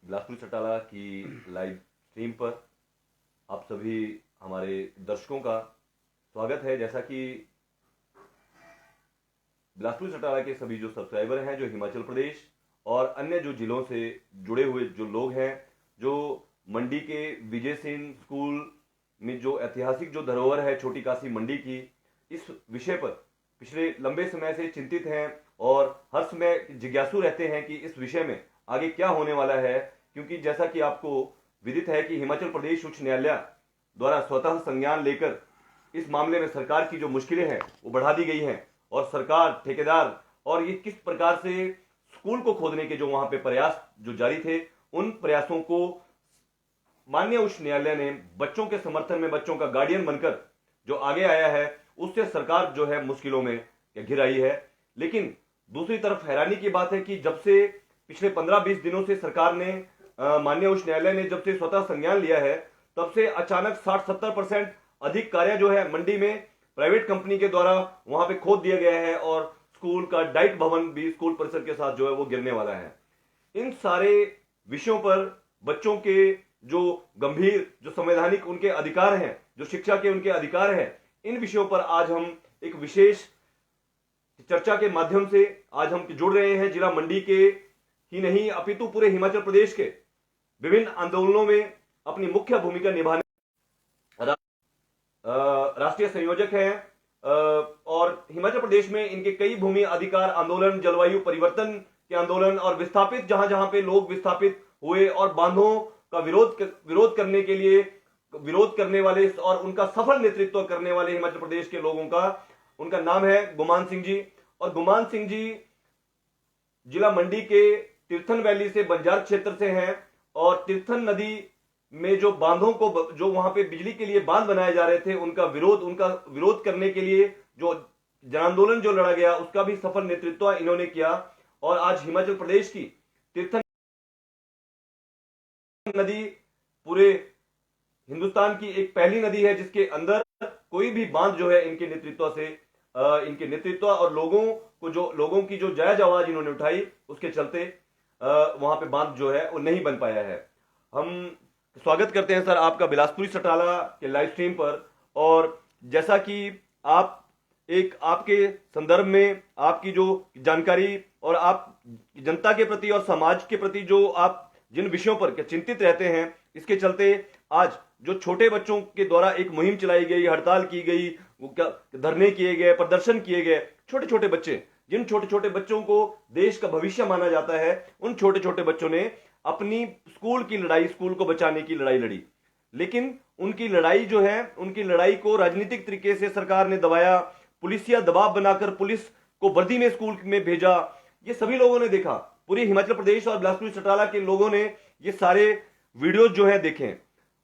बिलासपुर चटाला की live stream पर आप सभी हमारे दर्शकों का स्वागत है। जैसा कि बिलासपुर चटाला के सभी जो सब्सक्राइबर हैं, जो हिमाचल प्रदेश और अन्य जो जिलों से जुड़े हुए जो लोग हैं, जो मंडी के विजय सिंह स्कूल में जो ऐतिहासिक जो धरोहर है छोटी काशी मंडी की, इस विषय पर पिछले लंबे समय से चिंतित हैं और हर समय जिज्ञासु रहते हैं कि इस विषय में आगे क्या होने वाला है। क्योंकि जैसा कि आपको विदित है कि हिमाचल प्रदेश उच्च न्यायालय द्वारा स्वतः संज्ञान लेकर इस मामले में सरकार की जो मुश्किलें हैं वो बढ़ा दी गई हैं और सरकार, ठेकेदार और ये किस प्रकार से स्कूल को खोदने के जो वहां पे प्रयास जो जारी थे, उन प्रयासों को माननीय उच्च न्यायालय ने बच्चों के समर्थन में, बच्चों का गार्डियन बनकर जो आगे आया है, उससे सरकार जो है मुश्किलों में घिर आई है। लेकिन दूसरी तरफ हैरानी की बात है कि जब से पिछले 15-20 दिनों से सरकार ने, माननीय उच्च न्यायालय ने जब से स्वतः संज्ञान लिया है, तब से अचानक 60-70% अधिक कार्य जो है मंडी में प्राइवेट कंपनी के द्वारा वहां पे खोद दिया गया है और स्कूल का डाइट भवन भी स्कूल परिसर के साथ जो है वो गिरने वाला है। इन सारे विषयों पर बच्चों के जो गंभीर, जो संवैधानिक उनके अधिकार हैं, जो शिक्षा के उनके अधिकार हैं, इन विषयों पर आज हम एक विशेष चर्चा के माध्यम से आज हम जुड़ रहे हैं। जिला मंडी के ही नहीं अपितु पूरे हिमाचल प्रदेश के विभिन्न आंदोलनों में अपनी मुख्य भूमिका निभाने राष्ट्रीय संयोजक हैं और हिमाचल प्रदेश में इनके कई भूमि अधिकार आंदोलन, जलवायु परिवर्तन के आंदोलन और विस्थापित, जहां जहां पे लोग विस्थापित हुए और बांधों का विरोध करने के लिए, विरोध करने वाले और उनका सफल नेतृत्व करने वाले हिमाचल प्रदेश के लोगों का, उनका नाम है गुमान सिंह जी। और गुमान सिंह जी जिला मंडी के तीर्थन वैली से, बंजार क्षेत्र से हैं और तीर्थन नदी में जो बांधों को, जो वहां पे बिजली के लिए बांध बनाए जा रहे थे, उनका विरोध करने के लिए जो जन आंदोलन जो लड़ा गया, उसका भी सफल नेतृत्व इन्होंने किया। और आज हिमाचल प्रदेश की तीर्थन नदी पूरे हिंदुस्तान की एक पहली नदी है जिसके अंदर कोई भी बांध जो है इनके नेतृत्व और लोगों की जो जायज आवाज इन्होंने उठाई, उसके चलते वहां पे बांध जो है वो नहीं बन पाया है। हम स्वागत करते हैं सर आपका बिलासपुरी चटाला के लाइव स्ट्रीम पर। और जैसा कि आपके संदर्भ में आपकी जो जानकारी और आप जनता के प्रति और समाज के प्रति जो आप जिन विषयों पर चिंतित रहते हैं, इसके चलते आज जो छोटे बच्चों के द्वारा एक मुहिम चलाई गई, हड़ताल की गई, धरने किए गए, प्रदर्शन किए गए, छोटे छोटे बच्चे, जिन छोटे छोटे बच्चों को देश का भविष्य माना जाता है, उन छोटे छोटे बच्चों ने अपनी स्कूल की लड़ाई, स्कूल को बचाने की लड़ाई लड़ी। लेकिन उनकी लड़ाई जो है, उनकी लड़ाई को राजनीतिक तरीके से सरकार ने दबाया, पुलिसिया दबाव बनाकर पुलिस को वर्दी में स्कूल में भेजा। ये सभी लोगों ने देखा, पूरी हिमाचल प्रदेश और बिलासपुर चटाला के लोगों ने ये सारे वीडियोज जो है देखे।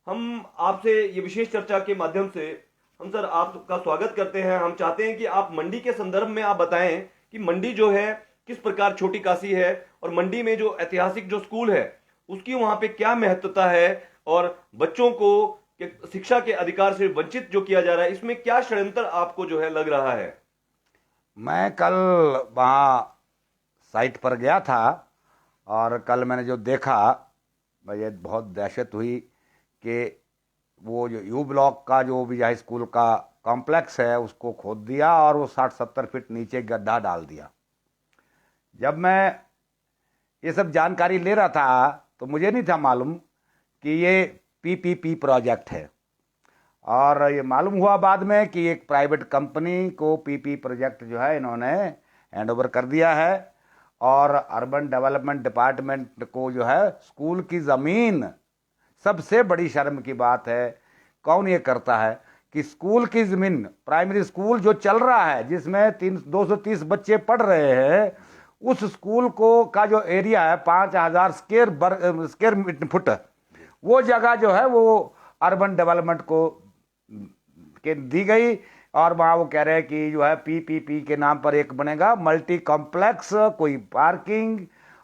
हम आपसे ये विशेष चर्चा के माध्यम से हम सर आपका स्वागत करते हैं। हम चाहते हैं कि आप मंडी के संदर्भ में आप बताएं कि मंडी जो है किस प्रकार छोटी काशी है और मंडी में जो ऐतिहासिक जो स्कूल है उसकी वहां पे क्या महत्वता है और बच्चों को शिक्षा के अधिकार से वंचित जो किया जा रहा है, इसमें क्या षड्यंत्र आपको जो है लग रहा है? मैं कल वहाँ साइट पर गया था और कल मैंने जो देखा, मुझे बहुत दहशत हुई कि वो जो यू ब्लॉक का जो भी हाई स्कूल का कॉम्प्लेक्स है उसको खोद दिया और वो 60-70 फीट नीचे गड्ढा डाल दिया। जब मैं ये सब जानकारी ले रहा था तो मुझे नहीं था मालूम कि ये पीपीपी प्रोजेक्ट है, और ये मालूम हुआ बाद में कि एक प्राइवेट कंपनी को पीपी प्रोजेक्ट जो है इन्होंने हैंड ओवर कर दिया है और अर्बन डेवलपमेंट डिपार्टमेंट को जो है स्कूल की ज़मीन, सबसे बड़ी शर्म की बात है, कौन ये करता है कि स्कूल की ज़मीन, प्राइमरी स्कूल जो चल रहा है जिसमें 230 बच्चे पढ़ रहे हैं, उस स्कूल को का जो एरिया है 5000 स्क्वायर फुट, वो जगह जो है वो अर्बन डेवलपमेंट को के दी गई। और वहाँ वो कह रहे हैं कि जो है पीपीपी के नाम पर एक बनेगा मल्टी कॉम्प्लेक्स, कोई पार्किंग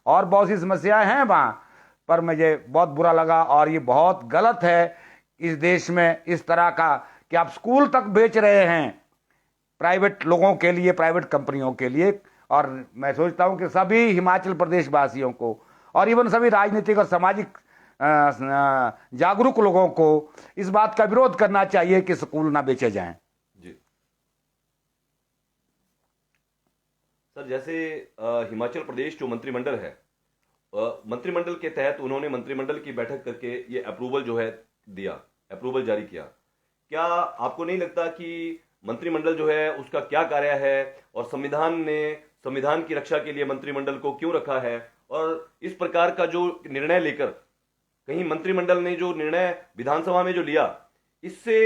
और बहुत सी समस्याएं हैं वहाँ पर। मुझे बहुत बुरा लगा और ये बहुत गलत है इस देश में इस तरह का कि आप स्कूल तक बेच रहे हैं प्राइवेट लोगों के लिए, प्राइवेट कंपनियों के लिए। और मैं सोचता हूं कि सभी हिमाचल प्रदेश वासियों को और इवन सभी राजनीतिक और सामाजिक जागरूक लोगों को इस बात का विरोध करना चाहिए कि स्कूल ना बेचे जाएं। जी सर, जैसे हिमाचल प्रदेश जो मंत्रिमंडल है, मंत्रिमंडल के तहत उन्होंने मंत्रिमंडल की बैठक करके ये अप्रूवल जो है दिया, अप्रूवल जारी किया। क्या आपको नहीं लगता कि मंत्रिमंडल जो है उसका क्या कार्य है, और संविधान ने संविधान की रक्षा के लिए मंत्रिमंडल को क्यों रखा है, और इस प्रकार का जो निर्णय लेकर कहीं मंत्रिमंडल ने जो निर्णय विधानसभा में जो लिया, इससे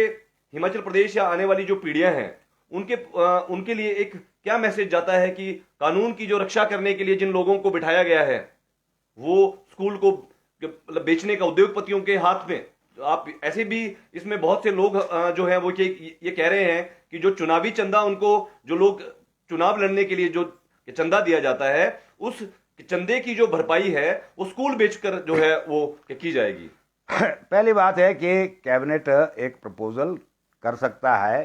हिमाचल प्रदेश या आने वाली जो पीढ़ियां हैं उनके लिए एक क्या मैसेज जाता है कि कानून की जो रक्षा करने के लिए जिन लोगों को बिठाया गया है वो स्कूल को मतलब बेचने का उद्योगपतियों के हाथ में। तो आप ऐसे भी इसमें बहुत से लोग जो है वो ये कह रहे हैं कि जो चुनावी चंदा उनको, जो लोग चुनाव लड़ने के लिए जो चंदा दिया जाता है, उस चंदे की जो भरपाई है वो स्कूल बेचकर जो है वो की जाएगी। पहली बात है कि कैबिनेट एक प्रपोजल कर सकता है,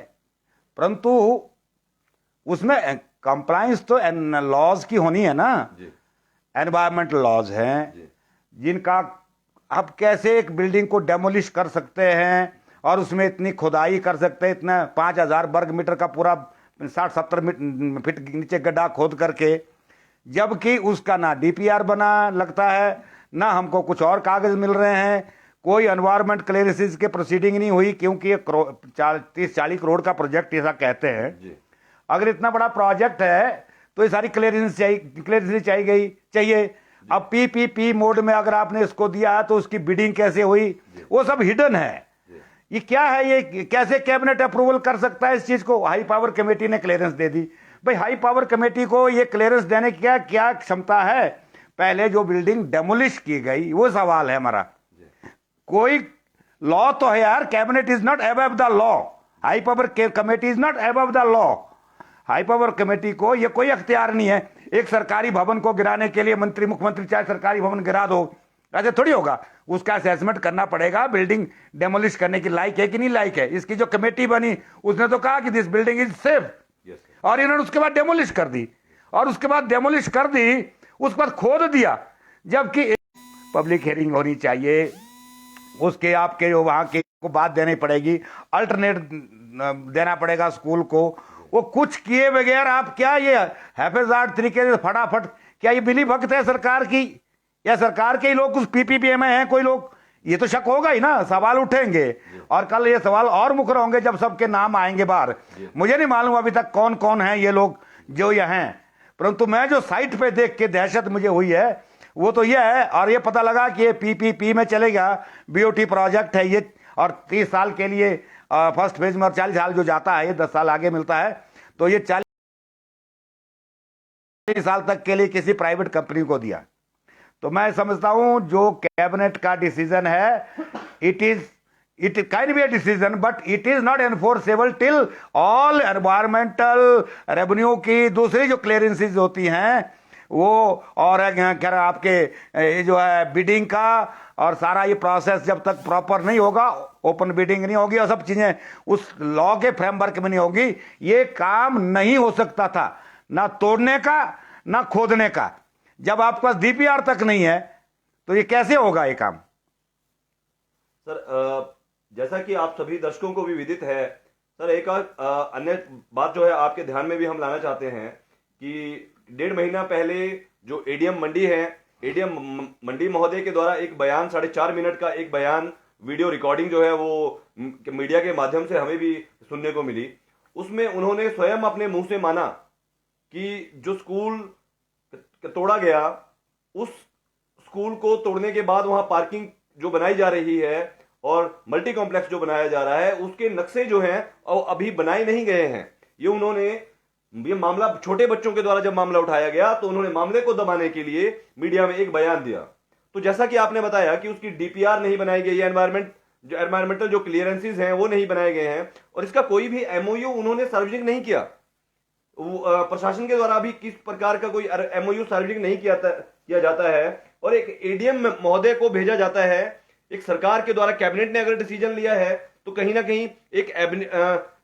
परंतु उसमें कंप्लायंस तो लॉज की होनी है ना। एनवायरमेंटल लॉज हैं जिनका आप कैसे एक बिल्डिंग को डेमोलिश कर सकते हैं और उसमें इतनी खुदाई कर सकते हैं, इतना 5000 वर्ग मीटर का पूरा 60-70 फीट नीचे गड्ढा खोद करके, जबकि उसका ना डीपीआर बना लगता है, ना हमको कुछ और कागज मिल रहे हैं, कोई एनवायरमेंट क्लियरेंसेस के प्रोसीडिंग नहीं हुई, क्योंकि ये 30-40 करोड़ का प्रोजेक्ट ऐसा कहते हैं। अगर इतना बड़ा प्रोजेक्ट है तो ये सारी क्लियरेंस चाहिए। अब पीपीपी मोड में अगर आपने इसको दिया तो उसकी बिडिंग कैसे हुई, वो सब हिडन है। ये क्या है, ये कैसे कैबिनेट अप्रूवल कर सकता है इस चीज को? हाई पावर कमेटी ने क्लियरेंस दे दी। भाई हाई पावर कमेटी को ये क्लियरेंस देने की क्या क्षमता है? पहले जो बिल्डिंग डेमोलिश की गई वो सवाल है हमारा। कोई लॉ तो है यार, cabinet is not above the law, high power committee is not above the law. High power committee को ये कोई अख्तियार नहीं है एक सरकारी भवन को गिराने के लिए। मुख्यमंत्री चाहे सरकारी भवन गिरा दो, ऐसे थोड़ी होगा। उसका असेसमेंट करना पड़ेगा, बिल्डिंग डेमोलिश करने की लायक है कि नहीं लायक है। इसकी जो कमेटी बनी उसने तो कहा कि दिस बिल्डिंग इज सेफ, और इन्होंने उसके बाद डेमोलिश कर दी, और उसके बाद डेमोलिश कर दी, उसके बाद खोद दिया। जबकि पब्लिक हियरिंग होनी चाहिए, उसके आपके जो वहां के को बात देनी पड़ेगी, अल्टरनेट देना पड़ेगा स्कूल को। वो कुछ किए बगैर आप क्या ये हैफेजार्ड तरीके से फटाफट, क्या ये मिली भगत है सरकार की, या सरकार के ही लोग कुछ पीपीपी में हैं कोई लोग? ये तो शक होगा ही ना, सवाल उठेंगे, और कल ये सवाल और मुखर होंगे जब सबके नाम आएंगे बाहर। मुझे नहीं मालूम अभी तक कौन कौन है ये लोग जो ये हैं, परंतु मैं जो साइट पे देख के दहशत मुझे हुई है वो तो ये है, और ये पता लगा कि ये पीपीपी में चलेगा, बीओटी प्रोजेक्ट है ये, और 30 साल के लिए फर्स्ट फेज में, और 40 साल जो जाता है ये 10 साल आगे मिलता है, तो ये 40 साल तक के लिए किसी प्राइवेट कंपनी को दिया। तो मैं समझता हूं जो कैबिनेट का डिसीजन है, it can be a decision but it is not enforceable till all environmental revenue की दूसरी जो क्लियरेंसेज होती हैं वो, और क्या आपके जो है बिडिंग का और सारा ये प्रोसेस जब तक प्रॉपर नहीं होगा, ओपन बिडिंग नहीं होगी और सब चीजें उस लॉ के फ्रेमवर्क में नहीं होगी, ये काम नहीं हो सकता था, ना तोड़ने का ना खोदने का। जब आपके पास डीपीआर तक नहीं है तो ये कैसे होगा ये काम? सर, जैसा कि आप सभी दर्शकों को भी विदित है सर, एक अन्य बात जो है आपके ध्यान में भी हम लाना चाहते हैं कि 1.5 महीना पहले जो एडीएम मंडी है, एडीएम मंडी महोदय के द्वारा एक बयान, 4.5 मिनट का एक बयान, वीडियो रिकॉर्डिंग जो है वो मीडिया के माध्यम से हमें भी सुनने को मिली। उसमें उन्होंने स्वयं अपने मुंह से माना कि जो स्कूल तोड़ा गया, उस स्कूल को तोड़ने के बाद वहां पार्किंग जो बनाई जा रही है और मल्टी कॉम्प्लेक्स जो बनाया जा रहा है, उसके नक्शे जो हैं अभी बनाए नहीं गए हैं। ये मामला छोटे बच्चों के द्वारा जब मामला उठाया गया तो उन्होंने मामले को दबाने के लिए मीडिया में एक बयान दिया। तो जैसा कि आपने बताया कि उसकी डीपीआर नहीं बनाई गई है, एनवायरमेंटल जो क्लियरेंसेस हैं वो नहीं बनाए गए हैं, और इसका कोई भी एमओयू उन्होंने सार्वजनिक नहीं किया। प्रशासन के द्वारा भी किस प्रकार का कोई एमओयू सार्वजनिक नहीं किया जाता है, और एक एडीएम महोदय को भेजा जाता है। एक सरकार के द्वारा कैबिनेट ने अगर डिसीजन लिया है तो कहीं ना कहीं एक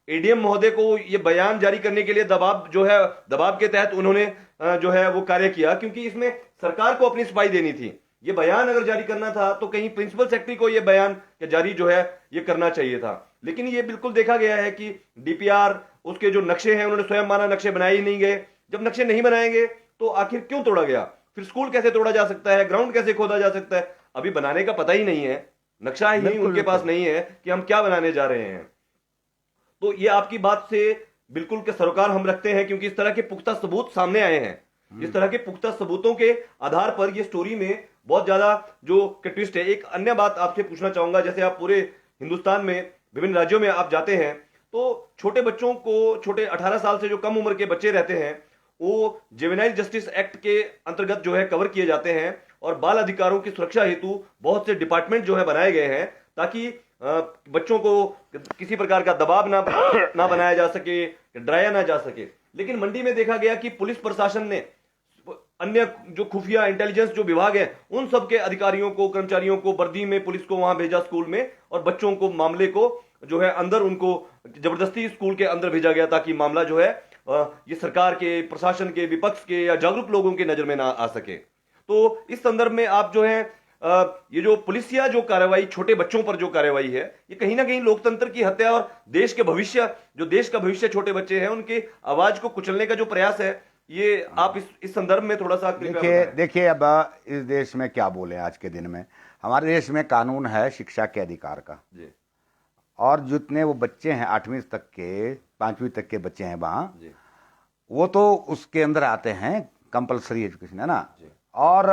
एडीएम महोदय को ये बयान जारी करने के लिए दबाव के तहत उन्होंने जो है वो कार्य किया, क्योंकि इसमें सरकार को अपनी सफाई देनी थी। ये बयान अगर जारी करना था तो कहीं प्रिंसिपल सेक्रेटरी को ये बयान जारी जो है ये करना चाहिए था। लेकिन ये बिल्कुल देखा गया है कि डीपीआर, उसके जो नक्शे हैं, उन्होंने स्वयं माना नक्शे बनाए ही नहीं गए। जब नक्शे नहीं बनाएंगे तो आखिर क्यों तोड़ा गया? फिर स्कूल कैसे तोड़ा जा सकता है? ग्राउंड कैसे खोदा जा सकता है? अभी बनाने का पता ही नहीं है, नक्शा ही बिल्कुल, उनके पास नहीं है कि हम क्या बनाने जा रहे हैं। तो ये आपकी बात से बिल्कुल के सरोकार हम रखते हैं, क्योंकि इस तरह के पुख्ता सबूत सामने आए हैं। इस तरह के पुख्ता सबूतों के आधार पर ये स्टोरी में बहुत ज्यादा जो ट्विस्ट है। एक अन्य बात आपसे पूछना चाहूंगा, जैसे आप पूरे हिंदुस्तान में विभिन्न राज्यों में आप जाते हैं तो छोटे बच्चों को, छोटे 18 साल से जो कम उम्र के बच्चे रहते हैं, वो जुवेनाइल जस्टिस एक्ट के अंतर्गत जो है कवर किए जाते हैं, और बाल अधिकारों की सुरक्षा हेतु बहुत से डिपार्टमेंट जो है बनाए गए हैं, ताकि बच्चों को किसी प्रकार का दबाव ना बनाया जा सके, डराया ना जा सके। लेकिन मंडी में देखा गया कि पुलिस प्रशासन ने अन्य जो खुफिया इंटेलिजेंस जो विभाग है, उन सब के अधिकारियों को, कर्मचारियों को वर्दी में पुलिस को वहां भेजा स्कूल में, और बच्चों को, मामले को जो है अंदर, उनको जबरदस्ती स्कूल के अंदर भेजा गया, ताकि मामला जो है ये सरकार के, प्रशासन के, विपक्ष के या जागरूक लोगों की नजर में ना आ सके। तो इस संदर्भ में आप जो है ये जो पुलिसिया जो कार्रवाई, छोटे बच्चों पर जो कार्रवाई है, ये कहीं ना कहीं लोकतंत्र की हत्या और देश के भविष्य, जो देश का भविष्य छोटे बच्चे हैं, उनके आवाज को कुचलने का जो प्रयास है, ये आप इस संदर्भ में थोड़ा सा देखिए अब इस देश में क्या बोले आज के दिन में, हमारे देश में कानून है शिक्षा के अधिकार का जी। और जितने वो बच्चे हैं 8वीं तक के, 5वीं तक के बच्चे हैं वहाँ, वो तो उसके अंदर आते हैं, कंपलसरी एजुकेशन है ना। और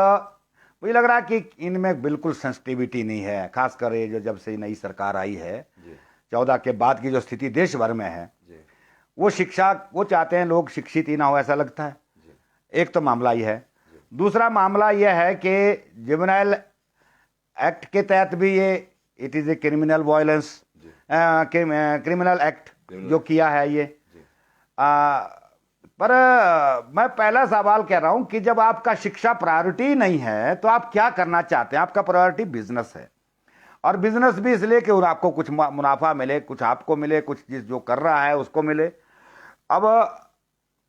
मुझे लग रहा है कि इनमें बिल्कुल सेंसिटिविटी नहीं है, खासकर ये जो जब से नई सरकार आई है 14 के बाद की जो स्थिति देश भर में है, वो शिक्षा, वो चाहते हैं लोग शिक्षित ही ना हो, ऐसा लगता है। एक तो मामला ये है। दूसरा मामला यह है कि जुवेनाइल एक्ट के तहत भी ये it is a criminal violence, criminal act जो किया है ये। पर मैं पहला सवाल कह रहा हूं कि जब आपका शिक्षा प्रायोरिटी नहीं है तो आप क्या करना चाहते हैं? आपका प्रायोरिटी बिजनेस है, और बिजनेस भी इसलिए कि आपको कुछ मुनाफा मिले, कुछ आपको मिले, कुछ जिस जो कर रहा है उसको मिले। अब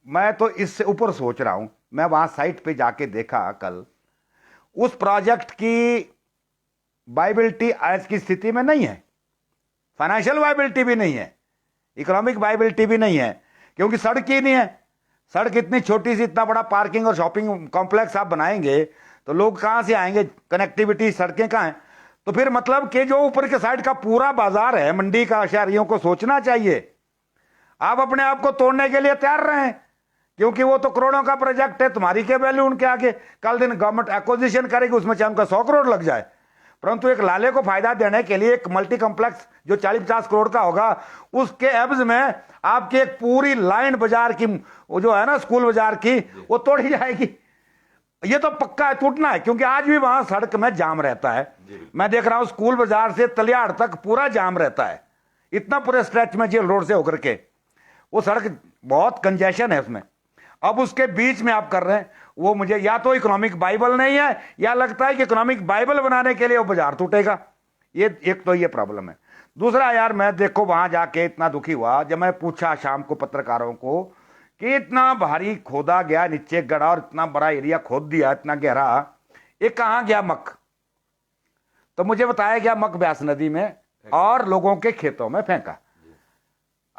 मैं तो इससे ऊपर सोच रहा हूं। मैं वहां साइट पे जाके देखा कल, उस प्रोजेक्ट की वायबिलिटी आज की स्थिति में नहीं है, फाइनेंशियल वायबिलिटी भी नहीं है, इकोनॉमिक वायबिलिटी भी नहीं है, क्योंकि सड़क ही नहीं है। सड़क इतनी छोटी सी, इतना बड़ा पार्किंग और शॉपिंग कॉम्प्लेक्स आप बनाएंगे तो लोग कहां से आएंगे? कनेक्टिविटी, सड़कें कहां हैं? तो फिर मतलब कि जो ऊपर के साइड का पूरा बाजार है मंडी का, शहरियों को सोचना चाहिए। आप अपने आप को तोड़ने के लिए तैयार रहे, क्योंकि वो तो करोड़ों का प्रोजेक्ट है, तुम्हारी क्या वैल्यू उनके आगे? कल दिन गवर्नमेंट एक्विजिशन करेगी, उसमें चाहे उनका 100 करोड़ लग जाए, परंतु एक लाले को फायदा देने के लिए एक मल्टी कॉम्प्लेक्स जो 40-50 करोड़ का होगा, उसके एवज में आपकी एक पूरी लाइन बाजार की, वो जो है ना स्कूल बाजार की, वो तोड़ी जाएगी। ये तो पक्का है, टूटना है, क्योंकि आज भी वहां सड़क में जाम रहता है। मैं देख रहा हूं स्कूल बाजार से तलियाड़ तक पूरा जाम रहता है, इतना पूरे स्ट्रेच में जेल रोड से होकर के वो सड़क, बहुत कंजेशन है उसमें। अब उसके बीच में आप कर रहे हैं, वो मुझे या तो इकोनॉमिक बाइबल नहीं है, या लगता है कि इकोनॉमिक बाइबल बनाने के लिए वो बाजार टूटेगा। ये एक तो ये प्रॉब्लम है। दूसरा यार, मैं देखो वहां जाके इतना दुखी हुआ जब मैं पूछा शाम को पत्रकारों को कि इतना भारी खोदा गया नीचे गड़ा, और इतना बड़ा एरिया खोद दिया, इतना गहरा, ये कहां गया मक? तो मुझे बताया गया मक ब्यास नदी में और लोगों के खेतों में फेंका।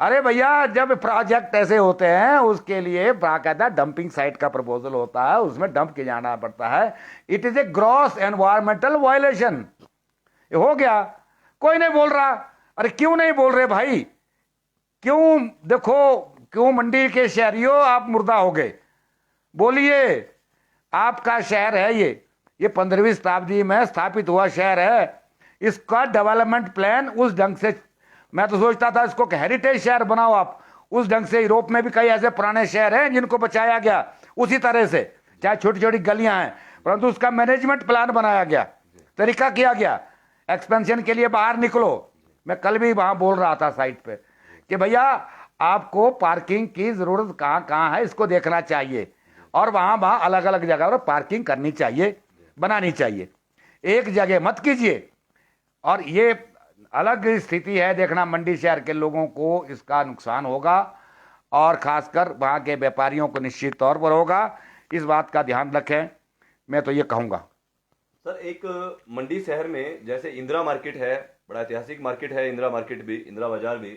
अरे भैया, जब प्रोजेक्ट ऐसे होते हैं उसके लिए बाकायदा डंपिंग साइट का प्रपोजल होता है, उसमें डंप किया जाना पड़ता है। It is a gross environmental violation. हो गया, कोई नहीं बोल रहा। अरे क्यों नहीं बोल रहे भाई? क्यों? देखो, क्यों मंडी के शहरियों आप मुर्दा हो गए? बोलिए, आपका शहर है ये 15वीं शताब्दी में स्थापित हुआ शहर है। इसका डेवलपमेंट प्लान उस ढंग से, मैं तो सोचता था इसको हेरिटेज शहर बनाओ आप, उस ढंग से। यूरोप में भी कई ऐसे पुराने शहर हैं जिनको बचाया गया उसी तरह से, चाहे छोटी छोटी गलियां हैं, परंतु उसका मैनेजमेंट प्लान बनाया गया, तरीका किया गया। एक्सपेंशन के लिए बाहर निकलो। मैं कल भी वहां बोल रहा था साइट पे कि भैया आपको पार्किंग की जरूरत कहां कहां है, इसको देखना चाहिए, और वहां वहां अलग अलग जगह पर पार्किंग करनी चाहिए, बनानी चाहिए, एक जगह मत कीजिए। और ये अलग स्थिति है, देखना मंडी शहर के लोगों को इसका नुकसान होगा, और खासकर वहां के व्यापारियों को निश्चित तौर पर होगा। इस बात का ध्यान रखें, मैं तो ये कहूंगा। सर, एक मंडी शहर में जैसे इंदिरा मार्केट है, बड़ा ऐतिहासिक मार्केट है इंदिरा मार्केट भी, इंदिरा बाजार भी,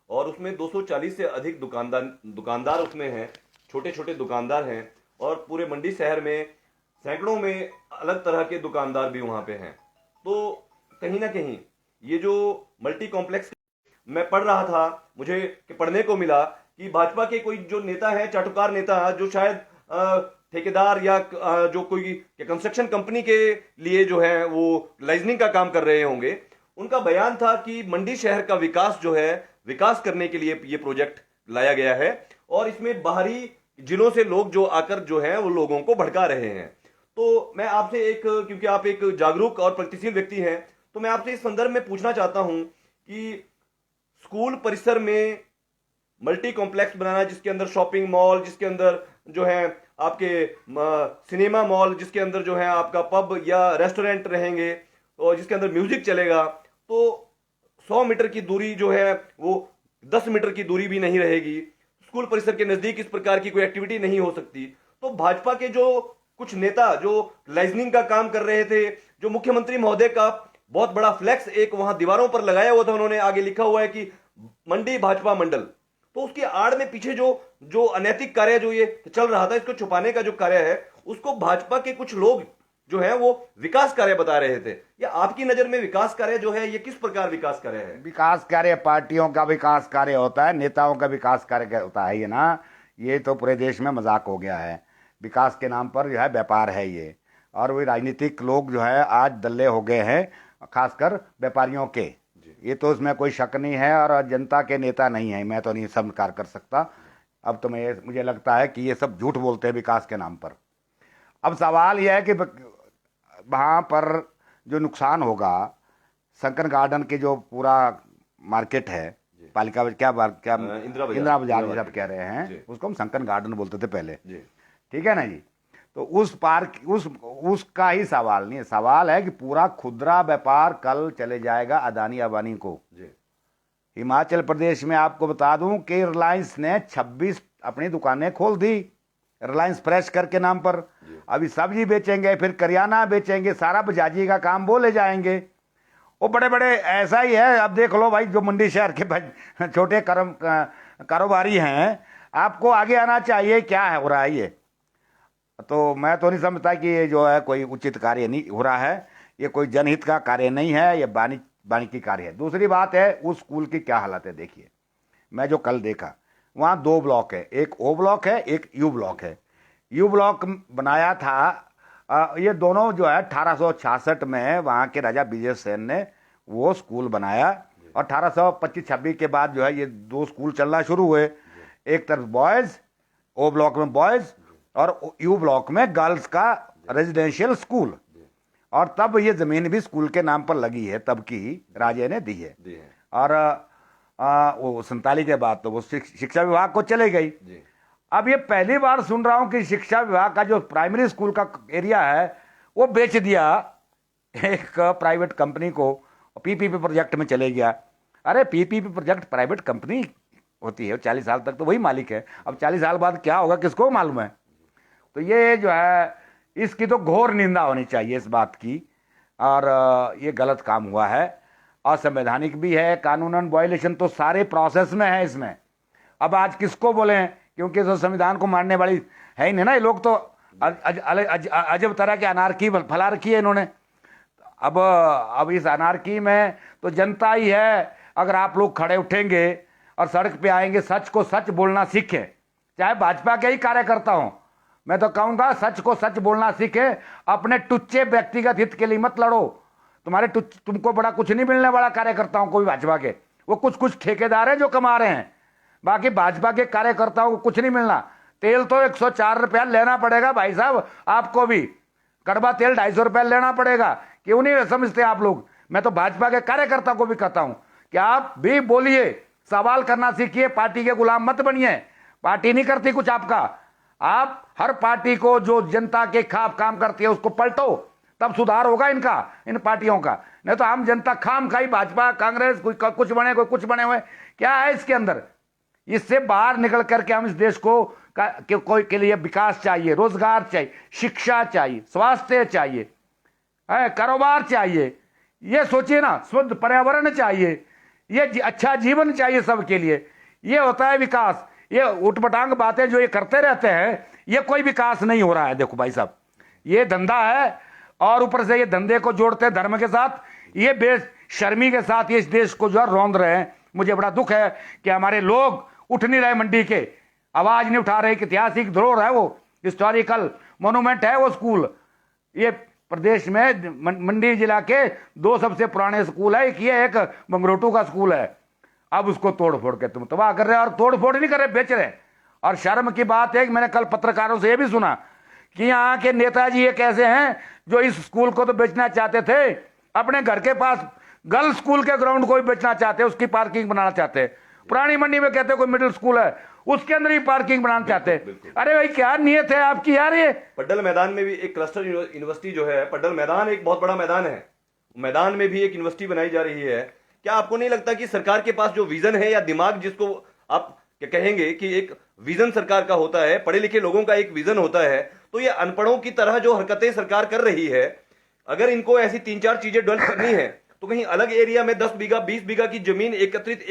और उसमें 240 से अधिक दुकानदार उसमें हैं, छोटे छोटे दुकानदार हैं, और पूरे मंडी शहर में सैकड़ों में अलग तरह के दुकानदार भी वहां पे हैं। तो कहीं ना कहीं ये जो मल्टी कॉम्प्लेक्स, मैं पढ़ रहा था, मुझे पढ़ने को मिला कि भाजपा के कोई जो नेता है, चाटुकार नेता, जो शायद ठेकेदार या जो कोई कंस्ट्रक्शन कंपनी के लिए जो है वो लाइजनिंग का काम कर रहे होंगे, उनका बयान था कि मंडी शहर का विकास जो है, विकास करने के लिए ये प्रोजेक्ट लाया गया है, और इसमें बाहरी जिलों से लोग जो आकर जो है वो लोगों को भड़का रहे हैं। तो मैं आपसे एक, क्योंकि आप एक जागरूक और प्रगतिशील व्यक्ति हैं, तो मैं आपसे इस संदर्भ में पूछना चाहता हूं कि स्कूल परिसर में मल्टी कॉम्प्लेक्स बनाना, जिसके अंदर शॉपिंग मॉल, जिसके अंदर जो है आपके सिनेमा मॉल, जिसके अंदर जो है आपका पब या रेस्टोरेंट रहेंगे, और जिसके अंदर म्यूजिक चलेगा, तो 100 मीटर की दूरी जो है वो 10 मीटर की दूरी भी नहीं रहेगी। स्कूल परिसर के नजदीक इस प्रकार की कोई एक्टिविटी नहीं हो सकती। तो भाजपा के जो कुछ नेता जो लाइजनिंग का काम कर रहे थे, जो मुख्यमंत्री महोदय का बहुत बड़ा फ्लैक्स एक वहां दीवारों पर लगाया हुआ था, उन्होंने आगे लिखा हुआ है कि मंडी भाजपा मंडल, तो उसकी आड़ में पीछे जो जो अनैतिक कार्य जो ये चल रहा था, इसको छुपाने का जो कार्य है, उसको भाजपा के कुछ लोग जो है वो विकास कार्य बता रहे थे। या आपकी नजर में विकास कार्य जो है ये किस प्रकार विकास कार्य है? विकास कार्य पार्टियों का विकास कार्य होता है, नेताओं का विकास कार्य होता है ये ना। ये तो पूरे देश में मजाक हो गया है। विकास के नाम पर जो है व्यापार है ये, और वही राजनीतिक लोग जो है आज दल्ले हो गए हैं, खासकर व्यापारियों के। ये तो उसमें कोई शक नहीं है, और जनता के नेता नहीं है, मैं तो नहीं स्वीकार कर सकता। अब तो मुझे लगता है कि ये सब झूठ बोलते हैं विकास के नाम पर। अब सवाल यह है कि वहाँ पर जो नुकसान होगा, शंकर गार्डन के जो पूरा मार्केट है, पालिका क्या इंदिरा बाजार जो आप कह रहे हैं, उसको हम शंकर गार्डन बोलते थे पहले, ठीक है ना जी। तो उस पार्क उसका ही सवाल नहीं है, सवाल है कि पूरा खुदरा व्यापार कल चले जाएगा अदानी अंबानी को। हिमाचल प्रदेश में आपको बता दूं कि रिलायंस ने 26 अपनी दुकानें खोल दी, रिलायंस फ्रेश करके नाम पर। अभी सब्जी बेचेंगे, फिर करियाना बेचेंगे, सारा बजाजी का काम वो ले जाएंगे। वो बड़े बड़े ऐसा ही है। अब देख लो भाई, जो मंडी शहर के छोटे कारोबारी हैं, आपको आगे आना चाहिए। क्या है हो रहा है ये? तो मैं तो नहीं समझता कि ये जो है कोई उचित कार्य नहीं हो रहा है, ये कोई जनहित का कार्य नहीं है, ये वाणिज्यिक कार्य है। दूसरी बात है, उस स्कूल की क्या हालत है देखिए। मैं जो कल देखा, वहाँ 2 ब्लॉक है, एक ओ ब्लॉक है, एक यू ब्लॉक है। यू ब्लॉक बनाया था ये दोनों जो है 1866 में वहाँ के राजा विजय सेन ने वो स्कूल बनाया, और 1825-26 के बाद जो है ये 2 स्कूल चलना शुरू हुए। एक तरफ बॉयज़, ओ ब्लॉक में बॉयज़, और यू ब्लॉक में गर्ल्स का रेजिडेंशियल स्कूल। और तब ये ज़मीन भी स्कूल के नाम पर लगी है, तब की राजे ने दी है। और वो 47 के बाद तो वो शिक्षा विभाग को चले गई। अब ये पहली बार सुन रहा हूं कि शिक्षा विभाग का जो प्राइमरी स्कूल का एरिया है वो बेच दिया एक प्राइवेट कंपनी को, पीपीपी प्रोजेक्ट में चले गया। अरे पीपीपी प्रोजेक्ट प्राइवेट कंपनी होती है, 40 साल तक तो वही मालिक है। अब 40 साल बाद क्या होगा किसको मालूम है। तो ये जो है, इसकी तो घोर निंदा होनी चाहिए इस बात की, और ये गलत काम हुआ है, असंवैधानिक भी है, कानूनन वायलेशन तो सारे प्रोसेस में है इसमें। अब आज किसको बोलें, क्योंकि तो संविधान को मानने वाली है ही नहीं ना। ये लोग तो अजब तरह की अनारकी फैला रखी है इन्होंने। अब इस अनारकी में तो जनता ही है। अगर आप लोग खड़े उठेंगे और सड़क पे आएंगे, सच को सच बोलना सीखें, चाहे भाजपा के ही कार्यकर्ता हों, मैं तो कहूँगा सच को सच बोलना सीखें। अपने टुच्चे व्यक्तिगत हित के लिए मत लड़ो। तुमको बड़ा कुछ नहीं मिलने वाला कार्यकर्ताओं को भी भाजपा के। वो कुछ ठेकेदार हैं जो कमा रहे हैं, बाकी भाजपा के कार्यकर्ताओं को कुछ नहीं मिलना। तेल तो 104 रुपया लेना पड़ेगा भाई साहब, आपको भी कड़वा तेल 250 रुपया लेना पड़ेगा। क्यों नहीं समझते आप लोग? मैं तो भाजपा के कार्यकर्ता को भी कहता हूं कि आप भी बोलिए, सवाल करना सीखिए, पार्टी के गुलाम मत बनिए। पार्टी नहीं करती कुछ आपका। आप हर पार्टी को जो जनता के खिलाफ काम करती है उसको पलटो, तब सुधार होगा इन पार्टियों का। नहीं तो हम जनता खाम खाई भाजपा कांग्रेस कोई कुछ बने कोई कुछ बने हुए, क्या है इसके अंदर? इससे बाहर निकल करके हम इस देश को कोई के लिए विकास चाहिए, रोजगार चाहिए, शिक्षा चाहिए, स्वास्थ्य चाहिए, है, कारोबार चाहिए, ये सोचिए ना, शुद्ध पर्यावरण चाहिए, ये अच्छा जीवन चाहिए सबके लिए, ये होता है विकास। ये उठपटांग बातें जो ये करते रहते हैं, ये कोई विकास नहीं हो रहा है। देखो भाई साहब, ये धंधा है और ऊपर से ये धंधे को जोड़ते हैं धर्म के साथ, ये बेशर्मी के साथ ये इस देश को जो है रौंद रहे हैं। मुझे बड़ा दुख है कि हमारे लोग उठ नहीं रहे, मंडी के आवाज नहीं उठा रहे। ऐतिहासिक धरोहर है वो, हिस्टोरिकल मोनूमेंट है वो स्कूल। ये प्रदेश में मंडी जिला के 2 सबसे पुराने स्कूल है, एक ये, एक बंगरोटू का स्कूल है। अब उसको तोड़ फोड़ के तुम तबाह कर रहे हो, और तोड़ फोड़ नहीं कर रहे, बेच रहे। और शर्म की बात है कि मैंने कल पत्रकारों से यह भी सुना कि यहाँ के नेताजी ये कैसे हैं जो इस स्कूल को तो बेचना चाहते थे, अपने घर के पास गर्ल्स स्कूल के ग्राउंड को भी बेचना चाहते, उसकी पार्किंग बनाना चाहते। पुरानी मंडी में कहते कोई मिडिल स्कूल है, उसके अंदर ही पार्किंग बनाना चाहते। अरे भाई क्या नियत है आपकी यार। ये पड्डल मैदान में भी एक क्लस्टर यूनिवर्सिटी जो है, पड्डल मैदान एक बहुत बड़ा मैदान है, मैदान में भी एक यूनिवर्सिटी बनाई जा रही है। क्या आपको नहीं लगता कि सरकार के पास जो विजन है या दिमाग, जिसको आप क्या कहेंगे कि एक विजन सरकार का होता है, पढ़े लिखे लोगों का एक विजन होता है, तो ये अनपढ़ों की तरह जो हरकतें सरकार कर रही है, अगर इनको ऐसी 3-4 चीजें डेवलप करनी है तो कहीं अलग एरिया में 10 बीघा 20 बीघा की जमीन एकत्रित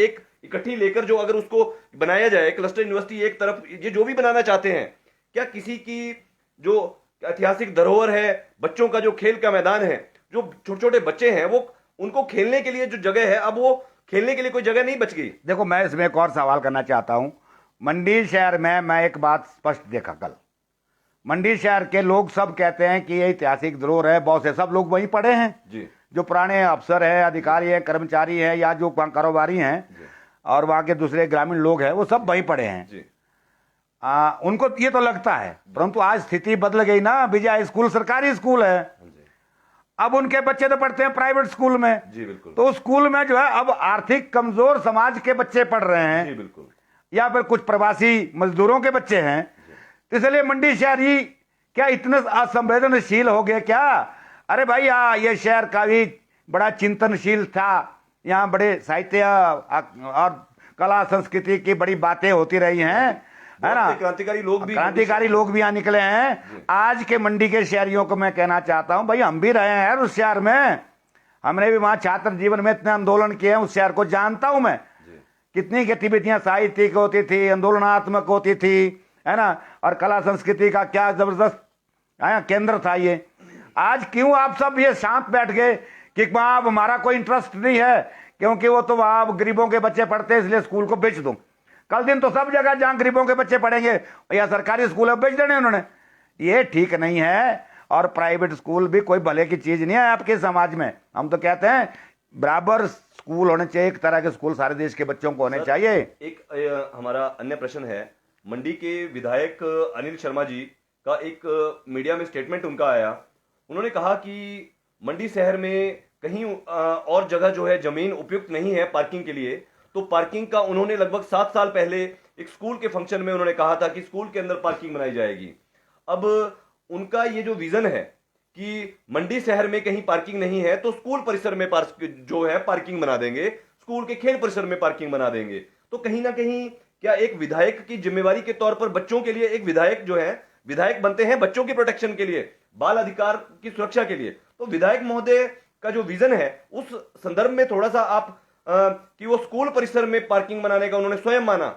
इकट्ठी लेकर जो अगर उसको बनाया जाए, क्लस्टर यूनिवर्सिटी एक तरफ, ये जो भी बनाना चाहते हैं, क्या किसी की जो ऐतिहासिक धरोहर है, बच्चों का जो खेल का मैदान है, जो छोटे छोटे बच्चे हैं, वो उनको खेलने के लिए जो जगह है, अब वो खेलने के लिए कोई जगह नहीं बच गई। देखो, मैं इसमें एक और सवाल करना चाहता हूं। मंडी शहर में मैं एक बात स्पष्ट देखा कल, मंडी शहर के लोग सब कहते हैं कि ये ऐतिहासिक धरोहर है, बहुत से सब लोग वहीं पढ़े हैं जी। जो पुराने अफसर हैं, अधिकारी हैं, कर्मचारी हैं, या जो कारोबारी हैं और वहां के दूसरे ग्रामीण लोग हैं, वो सब वहीं पढ़े हैं जी। उनको ये तो लगता है, परंतु आज स्थिति बदल गई ना। विजय स्कूल सरकारी स्कूल है, अब उनके बच्चे तो पढ़ते हैं प्राइवेट स्कूल में जी। बिल्कुल। तो उस स्कूल में जो है अब आर्थिक कमजोर समाज के बच्चे पढ़ रहे हैं जी। बिल्कुल। या फिर कुछ प्रवासी मजदूरों के बच्चे हैं। तो इसलिए मंडी शहर ही क्या इतने असंवेदनशील हो गए क्या? अरे भाई, ये शहर का भी बड़ा चिंतनशील था, यहाँ बड़े साहित्य और कला संस्कृति की बड़ी बातें होती रही हैं, है ना। क्रांतिकारी लोग भी यहाँ निकले हैं। आज के मंडी के शहरियों को मैं कहना चाहता हूं, भाई हम भी रहे हैं उस शहर में, हमने भी वहां छात्र जीवन में इतने आंदोलन किए हैं, उस शहर को जानता हूं मैं। कितनी गतिविधियां साहित्यिक होती थी, आंदोलनात्मक होती थी, है ना, और कला संस्कृति का क्या जबरदस्त केंद्र था ये। आज क्यों आप सब ये शांत बैठ गए कि वहां हमारा कोई इंटरेस्ट नहीं है, क्योंकि वो तो वहां गरीबों के बच्चे पढ़ते हैं इसलिए स्कूल को बेच दूं। कल दिन तो सब जगह जहां गरीबों के बच्चे पढ़ेंगे या सरकारी स्कूल बेच देने उन्होंने। ये ठीक नहीं है, और प्राइवेट स्कूल भी कोई भले की चीज नहीं है आपके समाज में। हम तो कहते हैं बराबर स्कूल होने चाहिए, एक तरह के स्कूल सारे देश के बच्चों को होने चाहिए। एक हमारा अन्य प्रश्न है, मंडी के विधायक अनिल शर्मा जी का एक मीडिया में स्टेटमेंट उनका आया। उन्होंने कहा कि मंडी शहर में कहीं और जगह जो है जमीन उपयुक्त नहीं है पार्किंग के लिए, तो पार्किंग का उन्होंने लगभग 7 साल पहले एक स्कूल के फंक्शन में उन्होंने कहा था कि स्कूल के अंदर पार्किंग बनाई जाएगी। अब उनका ये जो विजन है कि मंडी शहर में कहीं पार्किंग नहीं है तो स्कूल परिसर में जो है पार्किंग बना देंगे, स्कूल के खेल परिसर में पार्किंग बना देंगे। तो कहीं ना कहीं क्या एक विधायक की जिम्मेवारी के तौर पर बच्चों के लिए, एक विधायक जो है, विधायक बनते हैं बच्चों की प्रोटेक्शन के लिए, बाल अधिकार की सुरक्षा के लिए, तो विधायक महोदय का जो विजन है उस संदर्भ में थोड़ा सा आप कि वो स्कूल परिसर में पार्किंग बनाने का उन्होंने स्वयं माना।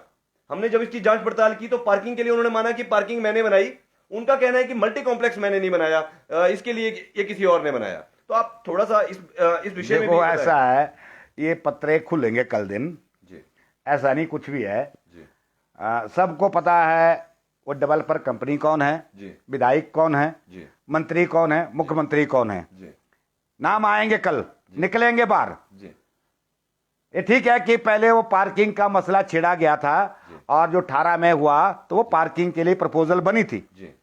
हमने जब इसकी जांच पड़ताल की तो पार्किंग के लिए उन्होंने माना कि पार्किंग मैंने बनाई, उनका कहना है कि मल्टी कॉम्प्लेक्स मैंने नहीं बनाया, इसके लिए ये किसी और ने बनाया। तो आप थोड़ा सा इस विषय में भी ऐसा है, ये पत्रे खुलेंगे कल दिन जी, ऐसा नहीं कुछ भी है जी। सबको पता है वो डेवलपर कंपनी कौन है जी, विधायक कौन है जी, मंत्री कौन है, मुख्यमंत्री कौन है जी, नाम आएंगे कल, निकलेंगे बाहर जी। ये ठीक है कि पहले वो पार्किंग का मसला छेड़ा गया था और जो 18 में हुआ तो वो पार्किंग के लिए प्रपोजल बनी थी जी।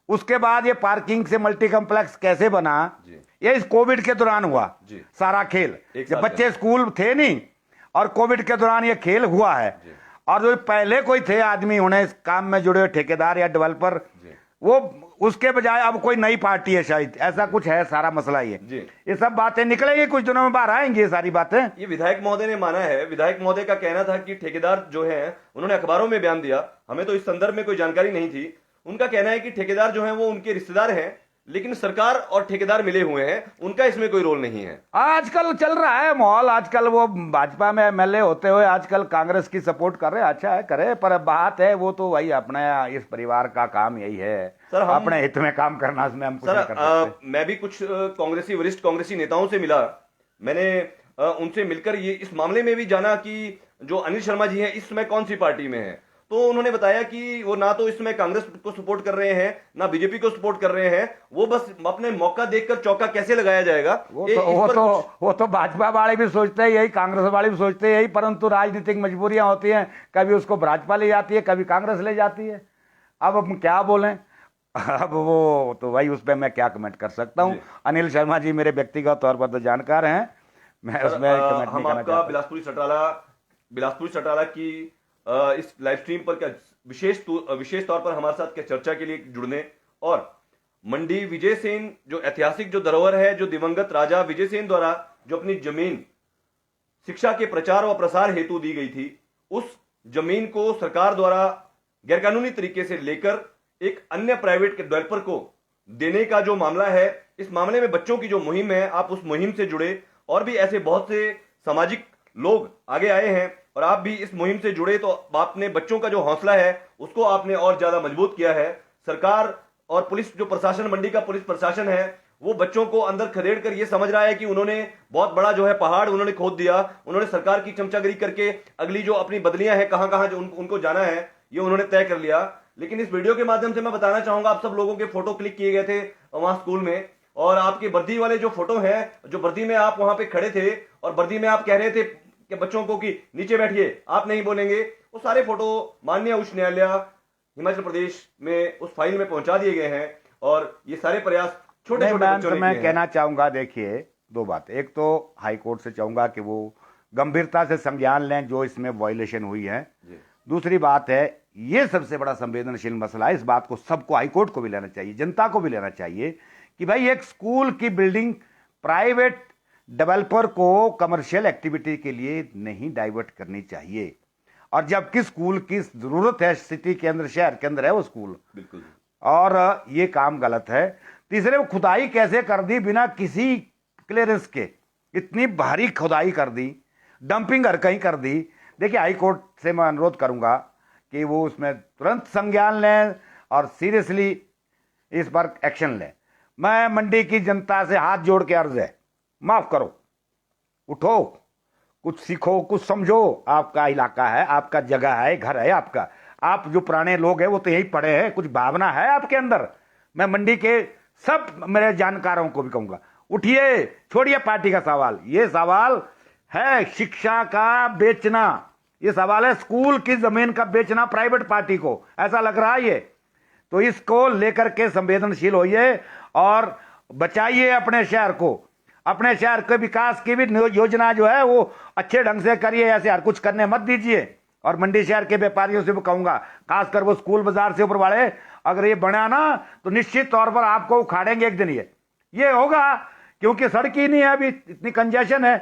उसके बाद ये पार्किंग से मल्टी कॉम्प्लेक्स कैसे बना, ये इस कोविड के दौरान हुआ जी। सारा खेल, जब बच्चे स्कूल थे नहीं और कोविड के दौरान ये खेल हुआ है। और जो पहले कोई थे आदमी होने इस काम में जुड़े हुए ठेकेदार या डेवलपर, वो उसके बजाय अब कोई नई पार्टी है, शायद ऐसा कुछ है सारा मसला। ये सब बातें निकलेंगी कुछ दिनों में, बाहर आएंगी ये सारी बातें। ये विधायक महोदय ने माना है। विधायक महोदय का कहना था कि ठेकेदार जो है, उन्होंने अखबारों में बयान दिया, हमें तो इस संदर्भ में कोई जानकारी नहीं थी। उनका कहना है कि ठेकेदार जो है वो उनके रिश्तेदार हैं, लेकिन सरकार और ठेकेदार मिले हुए हैं, उनका इसमें कोई रोल नहीं है। आजकल चल रहा है माहौल, आजकल वो भाजपा में एमएलए होते हुए आजकल कांग्रेस की सपोर्ट कर रहे हैं, अच्छा है करे, पर बात है वो तो वही अपने इस परिवार का काम यही है सर, हम अपने हित में काम करना, उसमें हम कुछ सर नहीं कर सकते। मैं भी कुछ वरिष्ठ कांग्रेसी नेताओं से मिला। मैंने उनसे मिलकर ये इस मामले में भी जाना कि जो अनिल शर्मा जी हैं इस समय कौन सी पार्टी में हैं। तो उन्होंने बताया कि वो ना तो इस समय कांग्रेस को सपोर्ट कर रहे हैं, ना बीजेपी को सपोर्ट कर रहे हैं। वो बस अपने मौका देखकर चौका कैसे लगाया जाएगा वो तो भाजपा वाले भी सोचते हैं यही, कांग्रेस वाले भी सोचते हैं यही, परंतु राजनीतिक मजबूरियां होती हैं, कभी उसको भाजपा ले जाती है, कभी कांग्रेस ले जाती है। अब हम क्या बोलें, अब वो तो भाई उस पर मैं क्या कमेंट कर सकता हूँ। अनिल शर्मा जी मेरे व्यक्तिगत तौर पर तो जानकार हैं, मैं उसमें कमेंट नहीं करना चाहता। बिलासपुर चटाला की इस लाइव स्ट्रीम पर क्या विशेष तौर पर हमारे साथ क्या चर्चा के लिए जुड़ने, और मंडी विजय सेन जो ऐतिहासिक जो धरोहर है, जो दिवंगत राजा विजय सेन द्वारा जो अपनी जमीन शिक्षा के प्रचार और प्रसार हेतु दी गई थी, उस जमीन को सरकार द्वारा गैरकानूनी तरीके से लेकर एक अन्य प्राइवेट के डेवलपर को देने का जो मामला है, इस मामले में बच्चों की जो मुहिम है, आप उस मुहिम से जुड़े और भी ऐसे बहुत से सामाजिक लोग आगे आए हैं और आप भी इस मुहिम से जुड़े, तो आपने बच्चों का जो हौसला है उसको आपने और ज्यादा मजबूत किया है। सरकार और पुलिस जो प्रशासन, मंडी का पुलिस प्रशासन है, वो बच्चों को अंदर खदेड़ कर ये समझ रहा है कि उन्होंने बहुत बड़ा जो है पहाड़ उन्होंने खोद दिया, उन्होंने सरकार की चमचागिरी करके अगली जो अपनी बदलियां हैं कहां कहां जो उनको जाना है ये उन्होंने तय कर लिया। लेकिन इस वीडियो के माध्यम से मैं बताना चाहूंगा, आप सब लोगों के फोटो क्लिक किए गए थे वहां स्कूल में, और आपके वर्दी वाले जो फोटो है, जो वर्दी में आप वहां पे खड़े थे और वर्दी में आप कह रहे थे कि बच्चों को कि नीचे बैठिए, आप नहीं बोलेंगे, वो सारे फोटो माननीय उच्च न्यायालय हिमाचल प्रदेश में उस फाइल में पहुंचा दिए गए हैं। और ये सारे प्रयास छोटे छोटे बच्चों ने मैं कहना चाहूंगा, देखिए दो बात, एक तो हाई कोर्ट से चाहूंगा कि वो गंभीरता से संज्ञान लें जो इसमें वायलेशन हुई है। दूसरी बात है, ये सबसे बड़ा संवेदनशील मसला है, इस बात को सबको, हाई कोर्ट को भी लेना चाहिए, जनता को भी लेना चाहिए कि भाई एक स्कूल की बिल्डिंग प्राइवेट डेवलपर को कमर्शियल एक्टिविटी के लिए नहीं डाइवर्ट करनी चाहिए, और जबकि स्कूल की जरूरत है, सिटी के अंदर, शहर के अंदर है वो स्कूल, बिल्कुल, और ये काम गलत है। तीसरे, वो खुदाई कैसे कर दी बिना किसी क्लियरेंस के, इतनी भारी खुदाई कर दी, डंपिंग हर कहीं कर दी। देखिए हाई कोर्ट से मैं अनुरोध करूंगा कि वो उसमें तुरंत संज्ञान लें और सीरियसली इस पर एक्शन लें। मैं मंडी की जनता से हाथ जोड़ के अर्ज है, माफ करो, उठो, कुछ सीखो, कुछ समझो, आपका इलाका है, आपका जगह है, घर है आपका, आप जो पुराने लोग हैं वो तो यही पढ़े हैं, कुछ भावना है आपके अंदर। मैं मंडी के सब मेरे जानकारों को भी कहूंगा, उठिए, छोड़िए पार्टी का सवाल, ये सवाल है शिक्षा का बेचना, ये सवाल है स्कूल की जमीन का बेचना प्राइवेट पार्टी को, ऐसा लग रहा है ये। तो इसको लेकर के संवेदनशील होइए और बचाइए अपने शहर को, अपने शहर के विकास की भी योजना जो है वो अच्छे ढंग से करिए, ऐसे हर कुछ करने मत दीजिए। और मंडी शहर के व्यापारियों से भी कहूंगा, खासकर वो स्कूल बाजार से ऊपर वाले, अगर ये बना ना तो निश्चित तौर पर आपको उखाड़ेंगे एक दिन, ये होगा, क्योंकि सड़क ही नहीं है अभी, इतनी कंजेशन है,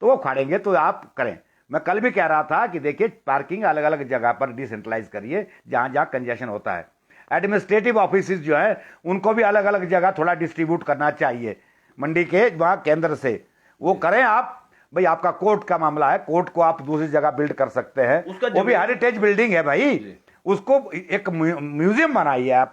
तो वो उखाड़ेंगे। तो आप करें। मैं कल भी कह रहा था कि देखिए पार्किंग अलग अलग जगह पर डिसेंट्रलाइज करिए, जहां जहां कंजेशन होता है। एडमिनिस्ट्रेटिव ऑफिस जो है उनको भी अलग अलग जगह थोड़ा डिस्ट्रीब्यूट करना चाहिए, मंडी के वहां केंद्र से वो करें आप। भाई आपका कोर्ट का मामला है, कोर्ट को आप दूसरी जगह बिल्ड कर सकते हैं, वो भी हेरिटेज बिल्डिंग है भाई, उसको एक म्यूजियम बनाइए आप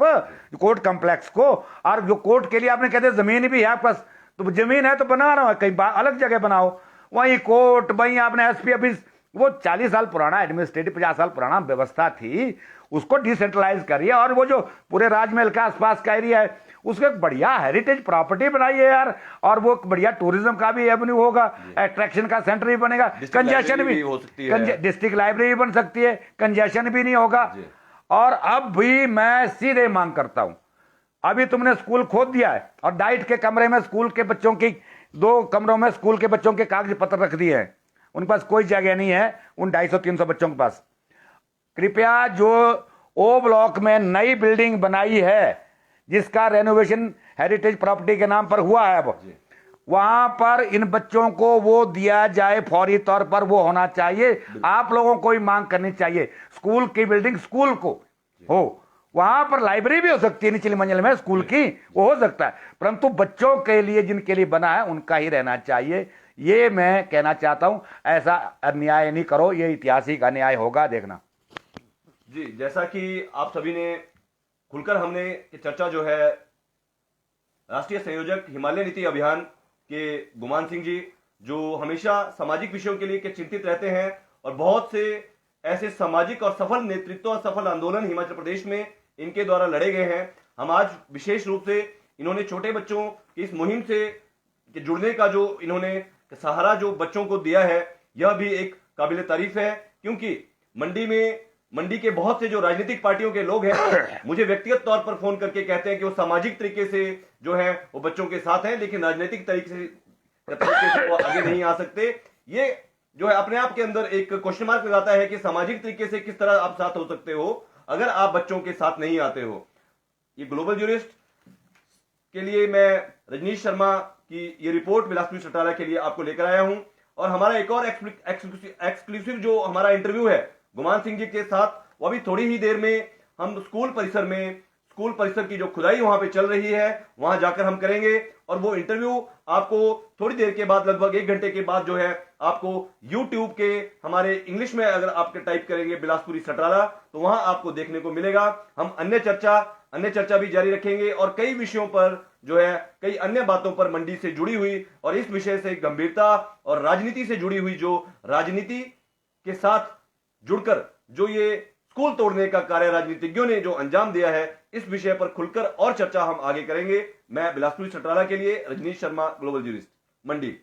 कोर्ट कॉम्प्लेक्स को। और जो कोर्ट के लिए आपने कहते जमीन भी है आपके पास, तो जमीन है तो बना रहा है, कहीं अलग जगह बनाओ, वहीं कोर्ट, वहीं आपने एसपी ऑफिस, वो 40 साल पुराना एडमिनिस्ट्रेटिव 50 साल पुराना व्यवस्था थी, उसको डिसेंट्रलाइज करिए। और वो जो पूरे राजमहल के आसपास का एरिया है उसको एक बढ़िया हेरिटेज प्रॉपर्टी बनाइए यार, और वो बढ़िया टूरिज्म का भी एवेन्यू होगा, अट्रैक्शन का सेंटर भी बनेगा, कंजेशन भी हो सकती है, डिस्ट्रिक्ट लाइब्रेरी भी बन सकती है, कंजेशन भी नहीं होगा। और अब भी मैं सीधे मांग करता हूं, अभी तुमने स्कूल खोद दिया है और डाइट के कमरे में स्कूल के बच्चों की, 2 कमरों में स्कूल के बच्चों के कागज पत्र रख दिए हैं, उनके पास कोई जगह नहीं है उन 250-300 बच्चों के पास। कृपया जो ओ ब्लॉक में नई बिल्डिंग बनाई है जिसका रेनोवेशन हेरिटेज प्रॉपर्टी के नाम पर हुआ है, अब वहां पर इन बच्चों को वो दिया जाए, फौरी तौर पर वो होना चाहिए। आप लोगों को ही मांग करनी चाहिए, स्कूल की बिल्डिंग स्कूल को हो, वहां पर लाइब्रेरी भी हो सकती है निचली मंजिल में स्कूल की, वो हो सकता है, परंतु बच्चों के लिए जिनके लिए बना है उनका ही रहना चाहिए। ये मैं कहना चाहता हूं, ऐसा अन्याय नहीं करो, ये ऐतिहासिक अन्याय होगा, देखना। जी, जैसा कि आप सभी ने खुलकर हमने ये चर्चा जो है राष्ट्रीय संयोजक हिमालय नीति अभियान के गुमान सिंह जी, जो हमेशा सामाजिक विषयों के लिए के चिंतित रहते हैं और बहुत से ऐसे सामाजिक और सफल नेतृत्व और सफल आंदोलन हिमाचल प्रदेश में इनके द्वारा लड़े गए हैं। हम आज विशेष रूप से इन्होंने छोटे बच्चों की इस मुहिम से जुड़ने का जो इन्होंने सहारा जो बच्चों को दिया है, यह भी एक काबिल तारीफ है, क्योंकि मंडी के बहुत से जो राजनीतिक पार्टियों के लोग हैं मुझे व्यक्तिगत तौर पर फोन करके कहते हैं कि वो सामाजिक तरीके से जो है वो बच्चों के साथ हैं, लेकिन राजनीतिक तरीके से वो आगे नहीं आ सकते। ये जो है अपने आप के अंदर एक क्वेश्चन मार्क लगाता है कि सामाजिक तरीके से किस तरह आप साथ हो सकते हो अगर आप बच्चों के साथ नहीं आते हो। ये ग्लोबल ज्यूरिस्ट के लिए मैं रजनीश शर्मा की ये रिपोर्ट बिलासपुर चौटाला के लिए आपको लेकर आया हूं, और हमारा एक और एक्सक्लूसिव जो हमारा इंटरव्यू है गुमान सिंह जी के साथ, वो अभी थोड़ी ही देर में हम स्कूल परिसर की जो खुदाई वहां पे चल रही है वहां जाकर हम करेंगे, और वो इंटरव्यू आपको थोड़ी देर के बाद, लगभग 1 घंटे के बाद जो है आपको YouTube के हमारे इंग्लिश में अगर आप टाइप करेंगे बिलासपुरी सटराला तो वहां आपको देखने को मिलेगा। हम अन्य चर्चा भी जारी रखेंगे और कई विषयों पर जो है कई अन्य बातों पर मंडी से जुड़ी हुई और इस विषय से गंभीरता और राजनीति से जुड़ी हुई, जो राजनीति के साथ जुड़कर जो ये स्कूल तोड़ने का कार्य राजनीतिज्ञों ने जो अंजाम दिया है, इस विषय पर खुलकर और चर्चा हम आगे करेंगे। मैं बिलासपुर चटराला के लिए रजनीश शर्मा, ग्लोबल ज्यूरिस्ट, मंडी।